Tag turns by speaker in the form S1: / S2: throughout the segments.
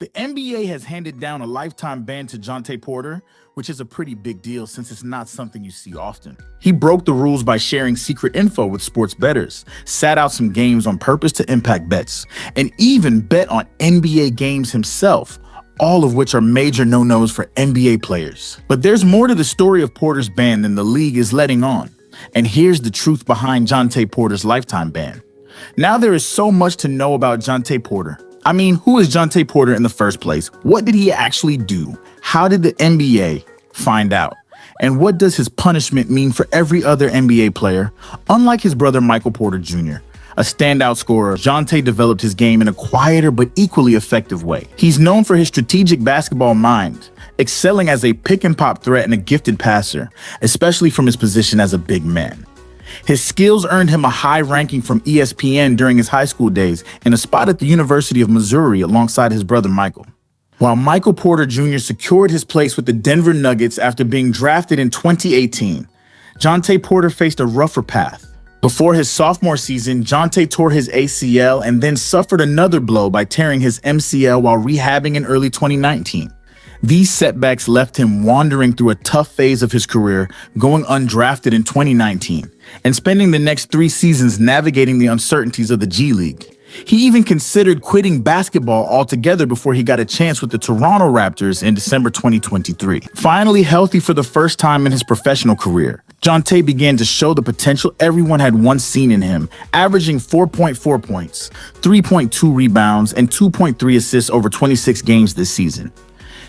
S1: The NBA has handed down a lifetime ban to Jontay Porter, which is a pretty big deal since it's not something you see often. He broke the rules by sharing secret info with sports bettors, sat out some games on purpose to impact bets, and even bet on NBA games himself, all of which are major no-nos for NBA players. But there's more to the story of Porter's ban than the league is letting on. And here's the truth behind Jontay Porter's lifetime ban. Now there is so much to know about Jontay Porter. I mean, who is Jontay Porter in the first place? What did he actually do? How did the NBA find out? And what does his punishment mean for every other NBA player? Unlike his brother Michael Porter Jr., a standout scorer, Jontay developed his game in a quieter but equally effective way. He's known for his strategic basketball mind, excelling as a pick-and-pop threat and a gifted passer, especially from his position as a big man. His skills earned him a high ranking from ESPN during his high school days and a spot at the University of Missouri alongside his brother Michael. While Michael Porter Jr. secured his place with the Denver Nuggets after being drafted in 2018, Jontay Porter faced a rougher path. Before his sophomore season, Jontay tore his ACL and then suffered another blow by tearing his MCL while rehabbing in early 2019. These setbacks left him wandering through a tough phase of his career, going undrafted in 2019, and spending the next 3 seasons navigating the uncertainties of the G League. He even considered quitting basketball altogether before he got a chance with the Toronto Raptors in December 2023. Finally healthy for the first time in his professional career, Jontay began to show the potential everyone had once seen in him, averaging 4.4 points, 3.2 rebounds, and 2.3 assists over 26 games this season.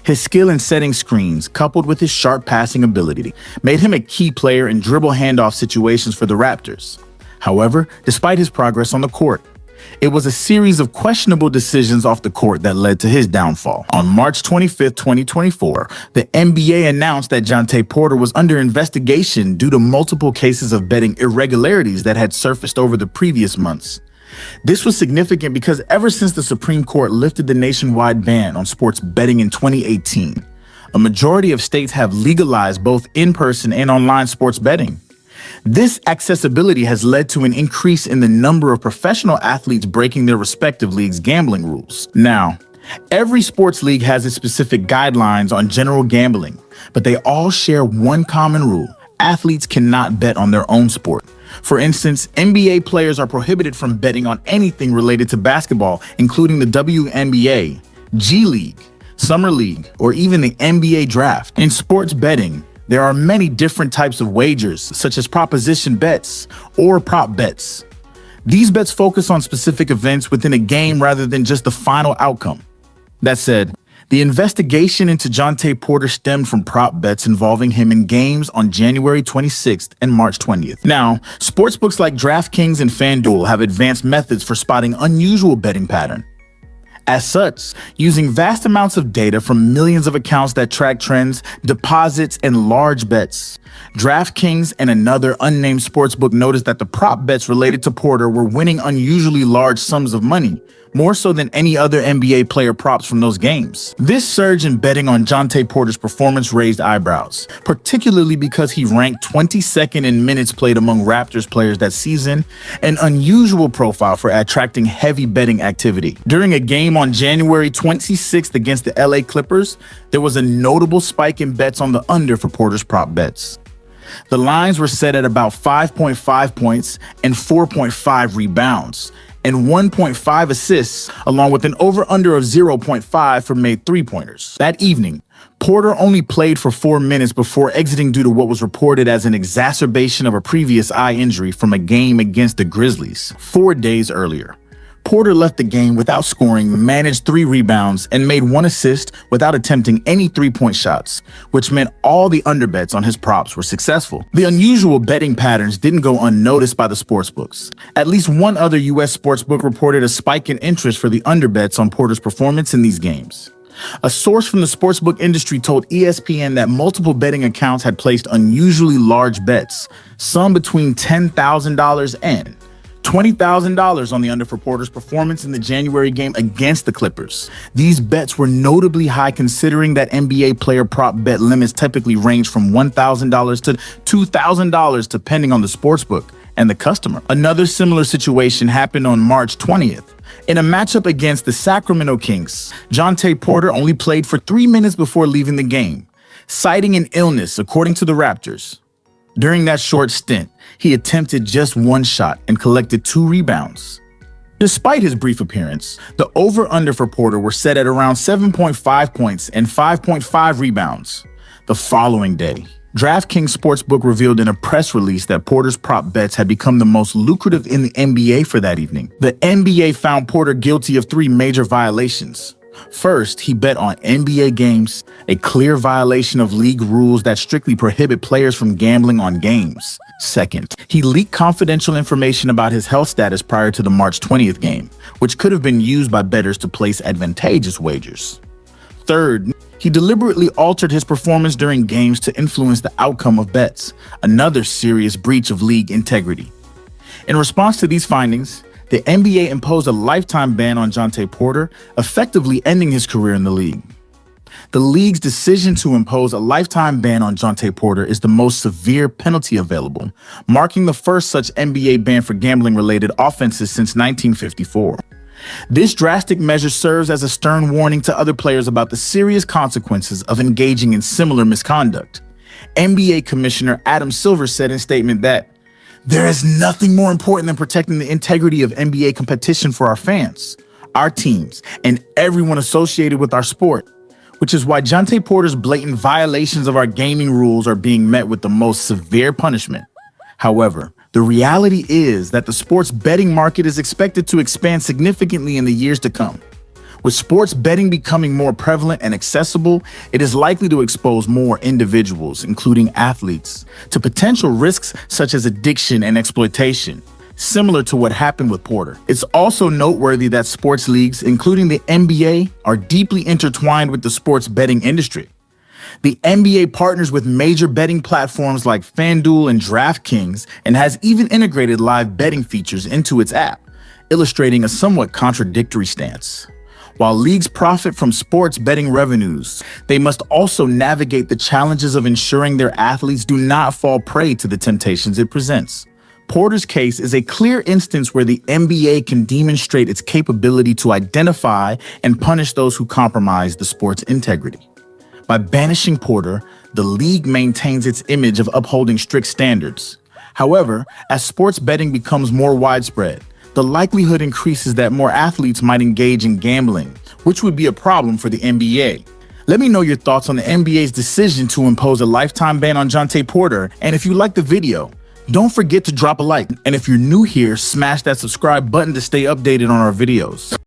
S1: His skill in setting screens, coupled with his sharp passing ability, made him a key player in dribble handoff situations for the Raptors. However, despite his progress on the court, it was a series of questionable decisions off the court that led to his downfall. On March 25, 2024, the NBA announced that Jontay Porter was under investigation due to multiple cases of betting irregularities that had surfaced over the previous months. This was significant because ever since the Supreme Court lifted the nationwide ban on sports betting in 2018, a majority of states have legalized both in-person and online sports betting. This accessibility has led to an increase in the number of professional athletes breaking their respective leagues' gambling rules. Now, every sports league has its specific guidelines on general gambling, but they all share one common rule: athletes cannot bet on their own sport. For instance, NBA players are prohibited from betting on anything related to basketball, including the WNBA, G League, Summer League, or even the NBA draft. In sports betting, there are many different types of wagers, such as proposition bets or prop bets. These bets focus on specific events within a game rather than just the final outcome. That said, the investigation into Jontay Porter stemmed from prop bets involving him in games on January 26th and March 20th. Now, sportsbooks like DraftKings and FanDuel have advanced methods for spotting unusual betting patterns. As such, using vast amounts of data from millions of accounts that track trends, deposits, and large bets, DraftKings and another unnamed sportsbook noticed that the prop bets related to Porter were winning unusually large sums of money, more so than any other NBA player props from those games. This surge in betting on Jontay Porter's performance raised eyebrows, particularly because he ranked 22nd in minutes played among Raptors players that season, an unusual profile for attracting heavy betting activity. During a game on January 26th against the LA Clippers, there was a notable spike in bets on the under for Porter's prop bets. The lines were set at about 5.5 points and 4.5 rebounds, and 1.5 assists, along with an over-under of 0.5 for made three-pointers. That evening, Porter only played for 4 minutes before exiting due to what was reported as an exacerbation of a previous eye injury from a game against the Grizzlies 4 days earlier. Porter left the game without scoring, managed 3 rebounds, and made 1 assist without attempting any three-point shots, which meant all the underbets on his props were successful. The unusual betting patterns didn't go unnoticed by the sportsbooks. At least one other U.S. sportsbook reported a spike in interest for the underbets on Porter's performance in these games. A source from the sportsbook industry told ESPN that multiple betting accounts had placed unusually large bets, some between $10,000 and $20,000 on the under for Porter's performance in the January game against the Clippers. These bets were notably high considering that NBA player prop bet limits typically range from $1,000 to $2,000 depending on the sportsbook and the customer. Another similar situation happened on March 20th. In a matchup against the Sacramento Kings, Jontay Porter only played for 3 minutes before leaving the game, citing an illness, according to the Raptors. During that short stint, he attempted just 1 shot and collected 2 rebounds. Despite his brief appearance, the over-under for Porter were set at around 7.5 points and 5.5 rebounds. The following day, DraftKings Sportsbook revealed in a press release that Porter's prop bets had become the most lucrative in the NBA for that evening. The NBA found Porter guilty of 3 major violations. First, he bet on NBA games, a clear violation of league rules that strictly prohibit players from gambling on games. Second, he leaked confidential information about his health status prior to the March 20th game, which could have been used by bettors to place advantageous wagers. Third, he deliberately altered his performance during games to influence the outcome of bets, another serious breach of league integrity. In response to these findings, the NBA imposed a lifetime ban on Jontay Porter, effectively ending his career in the league. The league's decision to impose a lifetime ban on Jontay Porter is the most severe penalty available, marking the first such NBA ban for gambling-related offenses since 1954. This drastic measure serves as a stern warning to other players about the serious consequences of engaging in similar misconduct. NBA Commissioner Adam Silver said in a statement that, "There is nothing more important than protecting the integrity of NBA competition for our fans, our teams, and everyone associated with our sport, which is why Jontay Porter's blatant violations of our gaming rules are being met with the most severe punishment." However, the reality is that the sports betting market is expected to expand significantly in the years to come. With sports betting becoming more prevalent and accessible, it is likely to expose more individuals, including athletes, to potential risks such as addiction and exploitation, similar to what happened with Porter. It's also noteworthy that sports leagues, including the NBA, are deeply intertwined with the sports betting industry. The NBA partners with major betting platforms like FanDuel and DraftKings and has even integrated live betting features into its app, illustrating a somewhat contradictory stance. While leagues profit from sports betting revenues, they must also navigate the challenges of ensuring their athletes do not fall prey to the temptations it presents. Porter's case is a clear instance where the NBA can demonstrate its capability to identify and punish those who compromise the sport's integrity. By banishing Porter, the league maintains its image of upholding strict standards. However, as sports betting becomes more widespread, the likelihood increases that more athletes might engage in gambling, which would be a problem for the NBA. Let me know your thoughts on the NBA's decision to impose a lifetime ban on Jontay Porter, and if you liked the video, don't forget to drop a like. And if you're new here, smash that subscribe button to stay updated on our videos.